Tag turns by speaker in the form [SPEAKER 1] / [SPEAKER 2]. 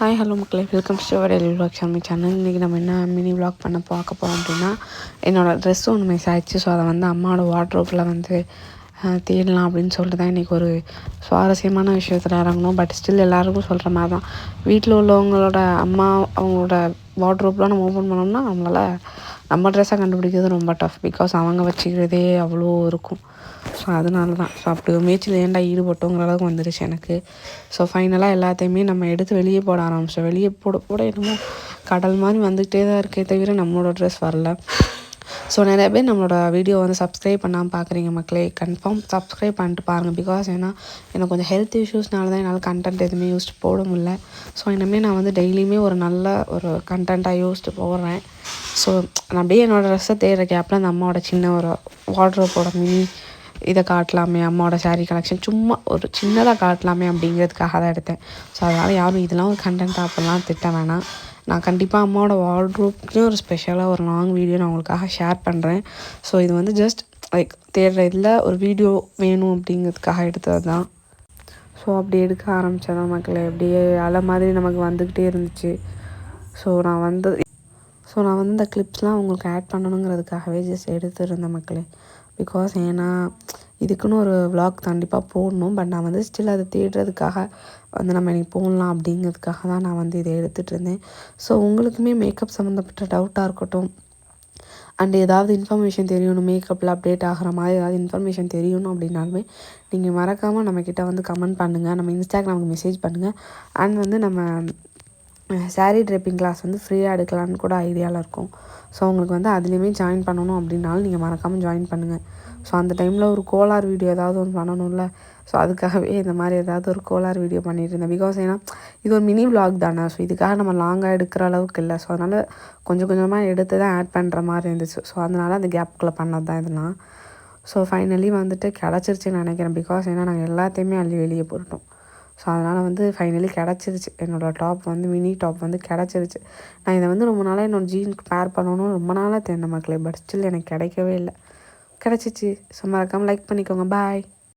[SPEAKER 1] Hi hello மக்களே, welcome to our daily vlog channel. இன்றைக்கி நம்ம என்ன மினி விலாக் பார்க்க போகிறோம் அப்படின்னா, என்னோடய ட்ரெஸ் ஒன்று மிஸ் ஆகிடுச்சு. ஸோ அதை வந்து அம்மாவோட வார்ட்ரோப்பில் வந்து தேடலாம் அப்படின்னு சொல்லிட்டு தான் இன்றைக்கி ஒரு சுவாரஸ்யமான விஷயத்தில் இறங்கணும். பட் ஸ்டில் எல்லாருக்கும் சொல்கிற மாதிரி தான், வீட்டில் உள்ளவங்களோட அம்மா அவங்களோட வார்ட்ரோப்லாம் நம்ம ஓப்பன் பண்ணோம்னா நம்ம ட்ரெஸ்ஸை கண்டுபிடிக்கிறது ரொம்ப டஃப். பிகாஸ் அவங்க வச்சுக்கிறதே அவ்வளோ இருக்கும். ஸோ அதனால தான் அப்படி ஒரு முயற்சியில் ஏன்டா ஈடுபட்டோங்கிற அளவுக்கு வந்துடுச்சு எனக்கு. ஸோ ஃபைனலாக எல்லாத்தையுமே நம்ம எடுத்து வெளியே போட ஆரம்பிச்சோம். வெளியே போட என்னமோ கடல் மாதிரி வந்துகிட்டே தான் இருக்கே தவிர நம்மளோட ட்ரெஸ் வரல. ஸோ நிறைய பேர் நம்மளோட வீடியோ வந்து சப்ஸ்கிரைப் பண்ணாமல் பார்க்குறீங்க மக்களே. கன்ஃபார்ம் சப்ஸ்கிரைப் பண்ணிட்டு பாருங்கள். பிகாஸ் எனக்கு கொஞ்சம் ஹெல்த் இஷ்யூஸ்னால தான் என்னால் கண்டென்ட் எதுவுமே யூஸ்டு போட முடியல. ஸோ இனிமேல் நான் வந்து டெய்லியுமே ஒரு நல்ல ஒரு கண்டென்ட்டாக யூஸ்டு போடுறேன். ஸோ நான் அப்படியே என்னோடய ட்ரெஸ்ஸை தேடுற கேப்பில் அந்த அம்மாவோட சின்ன ஒரு வார்ட்ரோப்போட மினி இதை காட்டலாமே, அம்மாவோட சாரீ கலெக்ஷன் சும்மா ஒரு சின்னதாக காட்டலாமே அப்படிங்கிறதுக்காக தான் எடுத்தேன். ஸோ அதனால் யாரும் இதெல்லாம் ஒரு கண்டென்ட்டாக அப்படிலாம் திட்ட வேணாம். நான் கண்டிப்பாக அம்மாவோட வார்ட்ரோப்க்குன்னு ஒரு ஸ்பெஷலாக ஒரு லாங் வீடியோ நான் உங்களுக்காக ஷேர் பண்ணுறேன். ஸோ இது வந்து ஜஸ்ட் லைக் தேடுற இதில் ஒரு வீடியோ வேணும் அப்படிங்கிறதுக்காக எடுத்தது தான். ஸோ அப்படி எடுக்க ஆரம்பித்ததான் மக்களே, அப்படியே அலை மாதிரி நமக்கு வந்துக்கிட்டே இருந்துச்சு. ஸோ நான் வந்து இந்த கிளிப்ஸ்லாம் உங்களுக்கு ஆட் பண்ணணுங்கிறதுக்காகவே ஜஸ்ட் எடுத்துருந்தேன் மக்களே. பிகாஸ் இதுக்குன்னு ஒரு விலாக் கண்டிப்பாக போடணும். பட் நான் வந்து ஸ்டில் அதை தேடுறதுக்காக வந்து நம்ம இன்றைக்கி போடலாம் அப்படிங்கிறதுக்காக தான் நான் வந்து இதை எடுத்துகிட்டு இருந்தேன். ஸோ உங்களுக்குமே மேக்கப் சம்மந்தப்பட்ட டவுட்டாக இருக்கட்டும், அண்ட் ஏதாவது இன்ஃபர்மேஷன் தெரியணும், மேக்கப்பில் அப்டேட் ஆகிற மாதிரி ஏதாவது இன்ஃபர்மேஷன் தெரியணும் அப்படின்னாலுமே நீங்கள் மறக்காமல் நம்மக்கிட்ட வந்து கமெண்ட் பண்ணுங்கள், நம்ம இன்ஸ்டாகிராமுக்கு மெசேஜ் பண்ணுங்கள். அண்ட் வந்து நம்ம சாரீ ட்ரெப்பிங் கிளாஸ் வந்து ஃப்ரீயாக எடுக்கலான்னு கூட ஐடியாவில் இருக்கும். ஸோ உங்களுக்கு வந்து அதுலேயுமே ஜாயின் பண்ணணும் அப்படின்னாலும் நீங்கள் மறக்காமல் ஜாயின் பண்ணுங்கள். ஸோ அந்த டைமில் ஒரு கோலார் வீடியோ ஏதாவது ஒன்று பண்ணணும்ல. ஸோ அதுக்காகவே இந்த மாதிரி ஏதாவது ஒரு கோலார் வீடியோ பண்ணிகிட்டு இருந்தேன். பிகாஸ் இது ஒரு மினி விலாக் தானே. ஸோ இதுக்காக நம்ம லாங்காக எடுக்கிற அளவுக்கு இல்லை. ஸோ அதனால் கொஞ்சம் கொஞ்சமாக எடுத்து தான் ஆட் பண்ணுற மாதிரி இருந்துச்சு. ஸோ அதனால் அந்த கேப்புக்குள்ளே பண்ணது தான் இதெல்லாம். ஸோ ஃபைனலி வந்துட்டு கிடச்சிருச்சுன்னு நினைக்கிறேன். பிகாஸ் நாங்கள் எல்லாத்தையுமே அள்ளி வெளியே போட்டோம். ஸோ அதனால் வந்து ஃபைனலி கிடச்சிருச்சு. என்னோடய டாப் வந்து மினி டாப் வந்து கிடச்சிருச்சு. நான் இதை வந்து ரொம்ப நாளாக என்னோடய ஜீனுக்கு பேர் பண்ணணும்னு ரொம்ப நாளாக தேடின மக்களே. பட் ஸ்டில் எனக்கு கிடைக்கவே இல்லை. கிடச்சிச்சு. ஸோ மறக்காமல் லைக் பண்ணிக்கோங்க. பாய்.